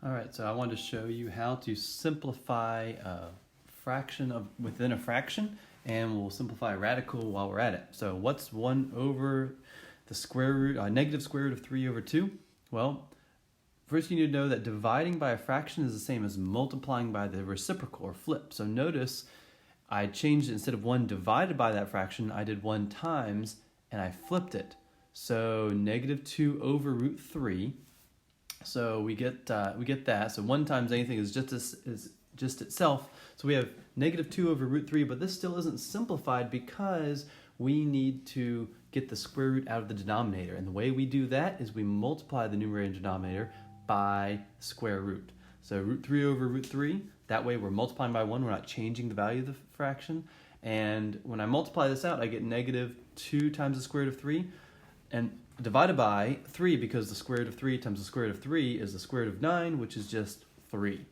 All right, so I wanted to show you how to simplify a fraction within a fraction, and we'll simplify a radical while we're at it. So what's 1 over the square root, negative square root of 3 over 2? Well, first you need to know that dividing by a fraction is the same as multiplying by the reciprocal or flip. So notice I changed it. Instead of 1 divided by that fraction, I did 1 times and I flipped it. So negative 2 over root 3. So we get that. So 1 times anything is just itself. So we have negative 2 over root 3, but this still isn't simplified because we need to get the square root out of the denominator. And the way we do that is we multiply the numerator and denominator by square root. So root 3 over root 3, that way we're multiplying by 1, we're not changing the value of the fraction. And when I multiply this out, I get negative 2 times the square root of 3, and divided by 3 because the square root of 3 times the square root of 3 is the square root of 9, which is just 3.